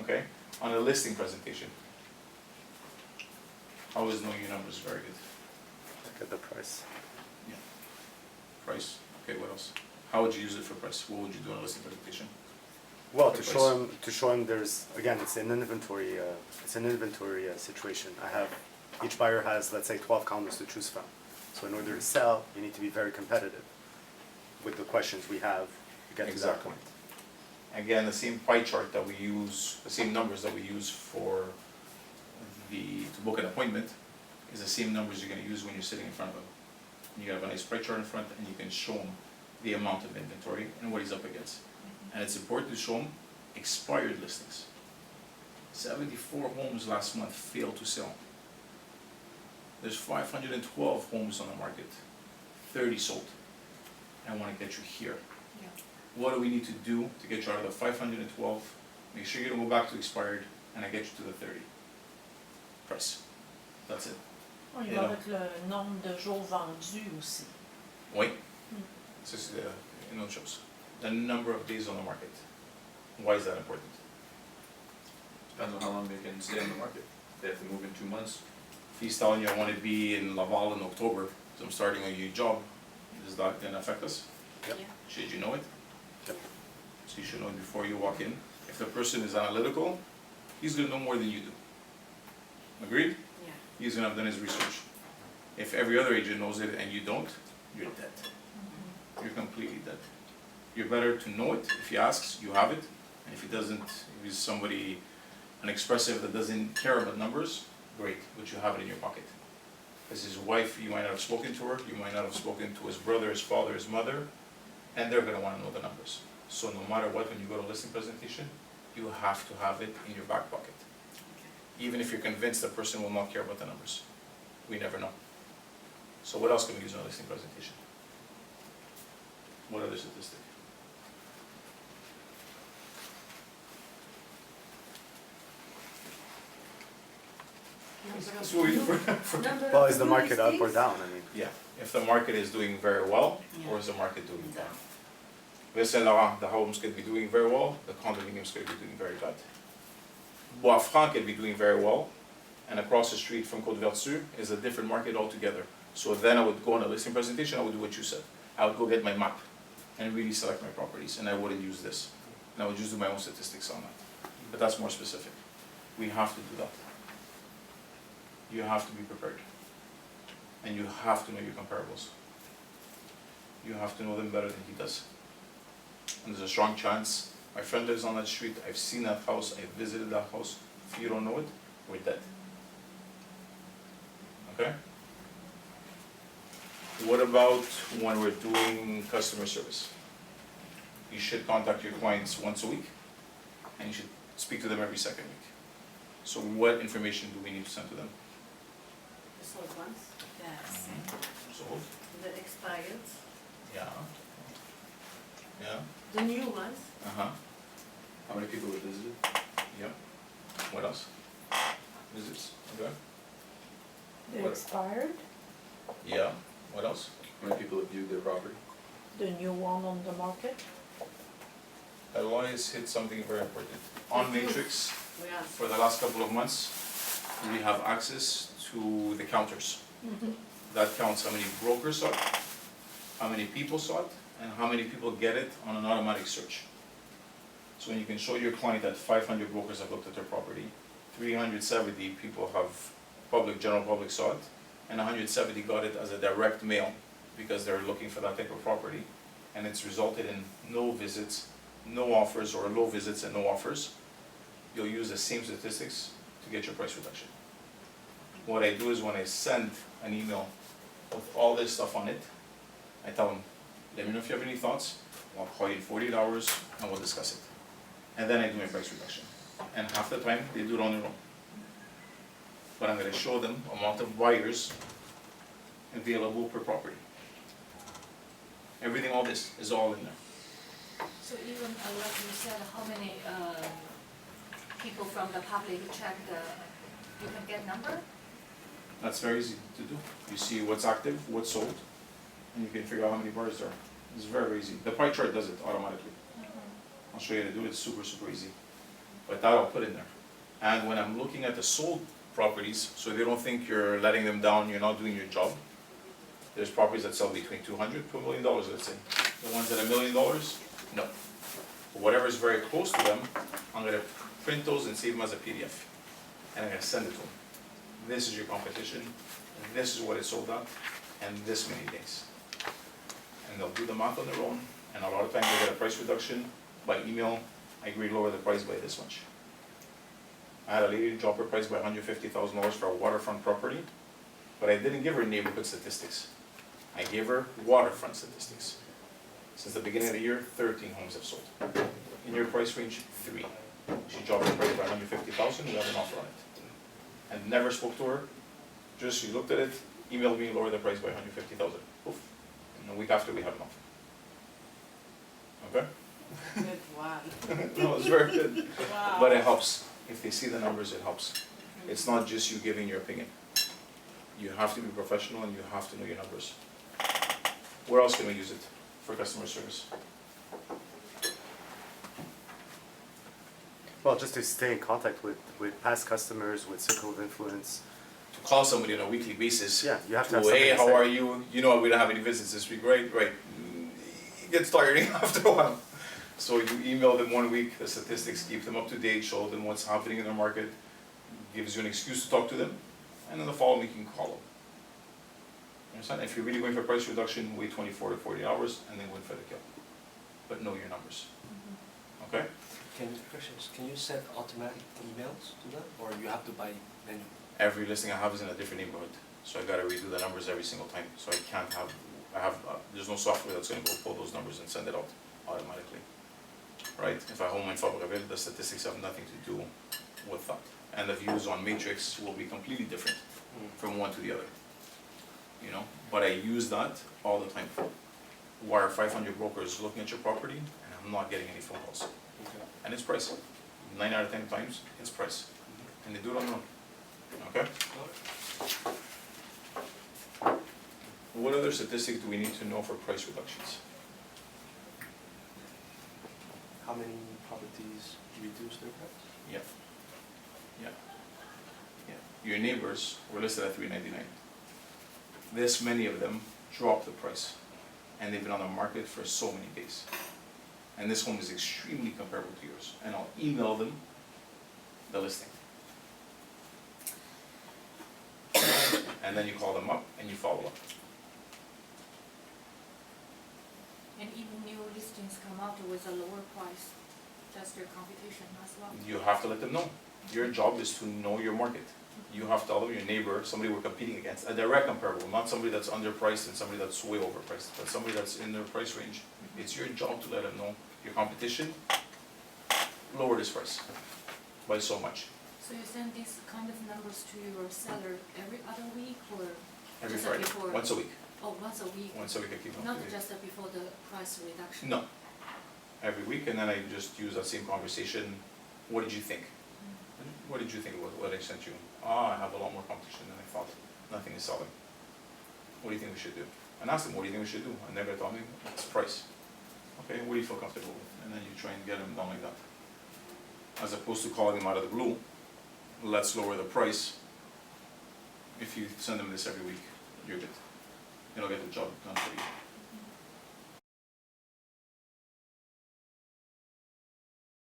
Okay? On a listing presentation, always know your numbers very good. Look at the price. Yeah. Price. Okay, what else? How would you use it for price? What would you do on a listing presentation? Well, For to show him there's, again, it's an inventory situation. Each buyer has, let's say, 12 counters to choose from. So in order to sell, you need to be very competitive with the questions we have to get to that point. Again, the same pie chart that we use, the same numbers that we use for to book an appointment is the same numbers you're going to use when you're sitting in front of him. You have a nice pie chart in front and you can show him the amount of inventory and what he's up against. And it's important to show him expired listings. 74 homes last month failed to sell. There's 512 homes on the market, 30 sold. I want to get you here. Yeah. What do we need to do to get you out of the 512? Make sure you don't go back to expired, and I get you to the 30. Price. That's it. On y va avec le nombre de jours vendus aussi. Oui. Ça c'est une autre chose. The number of days on the market. Why is that important? Depends on how long they can stay on the market. If they have to move in 2 months. If he's telling you I want to be in Laval in October, so I'm starting a new job, is that going to affect us? Yep. Yeah. Should you know it? Yep. So you should know it before you walk in. If the person is analytical, he's going to know more than you do. Agreed? Yeah. He's going to have done his research. If every other agent knows it and you don't, you're dead. You're completely dead. You're better to know it. If he asks, you have it. And if he doesn't, if he's somebody, an expressive that doesn't care about numbers, great, but you have it in your pocket. As his wife, you might not have spoken to her, you might not have spoken to his brother, his father, his mother, and they're going to want to know the numbers. So no matter what, when you go to a listing presentation, you have to have it in your back pocket. Even if you're convinced the person will not care about the numbers. We never know. So what else can we use in a listing presentation? What other statistic? That's what we do for Well, is the market up or down? I mean, yeah, if the market is doing very well, or is the market doing bad? With Saint Laurent, the homes could be doing very well, the condominiums could be doing very bad. Bois-Franc could be doing very well, and across the street from Côte-Vertu is a different market altogether. So then I would go on a listing presentation, I would do what you said. I would go get my map and really select my properties, and I wouldn't use this. And I would just do my own statistics on that. But that's more specific. We have to do that. You have to be prepared. And you have to know your comparables. You have to know them better than he does. And there's a strong chance, my friend lives on that street, I've seen that house, I've visited that house. If you don't know it, we're dead. Okay? What about when we're doing customer service? You should contact your clients once a week, and you should speak to them every second week. So what information do we need to send to them? The sold ones, Yes. Sold? the expired, Yeah. Yeah? the new ones, Uh-huh. How many people have visited? Yep. What else? Visits, okay? The What? expired, Yeah. What else? How many people have viewed their property? the new one on the market. Elias hit something very important. On Matrix, yeah. for the last couple of months, we have access to the counters. That counts how many brokers saw it, how many people saw it, and how many people get it on an automatic search. So when you can show your client that 500 brokers have looked at their property, 370 people have general public saw it, and 170 got it as a direct mail because they're looking for that type of property, and it's resulted in no visits, no offers, or low visits and no offers. You'll use the same statistics to get your price reduction. What I do is when I send an email with all this stuff on it, I tell them, let me know if you have any thoughts, I'll call you in 48 hours and we'll discuss it. And then I do my price reduction. And half the time, they do it on their own. But I'm gonna show them amount of buyers available per property. Everything, all this is all in there. So even like you said, how many people from the public check you can get number? That's very easy to do. You see what's active, what's sold, and you can figure out how many buyers there are. It's very, very easy. The pie chart does it automatically. I'll show you how to do it. It's super, super easy. But that I'll put in there. And when I'm looking at the sold properties, so they don't think you're letting them down, you're not doing your job. There's properties that sell between $200 to $1 million, let's say. The ones that are $1 million, no. But whatever's very close to them, I'm gonna print those and save them as a PDF. And I'm gonna send it to them. This is your competition, and this is what it sold at, and this many days. And they'll do the math on their own, and a lot of times they get a price reduction by email. I agree to lower the price by this much. I had a lady drop her price by $150,000 for a waterfront property, but I didn't give her neighborhood statistics. I gave her waterfront statistics. Since the beginning of the year, 13 homes have sold. In your price range, 3. She dropped her price by $150,000, we have an offer on it. And never spoke to her, just she looked at it, emailed me, lower the price by $150,000. Poof. And a week after, we have an offer. Okay? Good, wow. No, it's very good. Wow. But it helps. If they see the numbers, it helps. It's not just you giving your opinion. You have to be professional and you have to know your numbers. Where else can we use it for customer service? Well, just to stay in contact with past customers, with circle of influence. To call somebody on a weekly basis. Yeah, you have to To, have something hey, to how say. are you? You know, we don't have any visits this week, right? Right. It gets tiring after a while. So you email them 1 week, the statistics, keep them up to date, show them what's happening in their market, gives you an excuse to talk to them, and then the following week you can call them. You understand? If you're really going for price reduction, wait 24 to 40 hours and then wait for the kill. But know your numbers. Okay? Can you send automatic emails to them, or you have to buy menu? Every listing I have is in a different neighborhood, so I gotta redo the numbers every single time. So I can't have, there's no software that's gonna go pull those numbers and send it out automatically. Right? If I home in Fabreville, the statistics have nothing to do with that. And the views on Matrix will be completely different from one to the other. You know, but I use that all the time. Wire 500 brokers looking at your property, and I'm not getting any phone calls. Okay. And it's price. 9 out of 10 times, it's price. And they do it on their own. Okay? What other statistics do we need to know for price reductions? How many properties reduce their price? Yeah. Yeah. Yeah. Your neighbors were listed at $399. This many of them dropped the price. And they've been on the market for so many days. And this home is extremely comparable to yours. And I'll email them the listing. And then you call them up and you follow up. And even new listings come out with a lower price, that's their competition as well. You have to let them know. Your job is to know your market. You have to tell them your neighbor, somebody we're competing against, a direct comparable, not somebody that's underpriced and somebody that's way overpriced, but somebody that's in their price range. It's your job to let them know your competition, lower this price by so much. So you send these kind of numbers to your seller every other week or Every just Friday, before? once a week. Oh, once a week? Once a week I keep them Not up to date. just before the price reduction? No. Every week, and then I just use that same conversation. What did you think? What did you think about what I sent you? I have a lot more competition than I thought. Nothing is selling. What do you think we should do? And ask them, what do you think we should do? And they're gonna tell me, it's price. Okay, what do you feel comfortable with? And then you try and get them done like that. As opposed to calling them out of the blue, let's lower the price. If you send them this every week, you're good. It'll get the job done for you.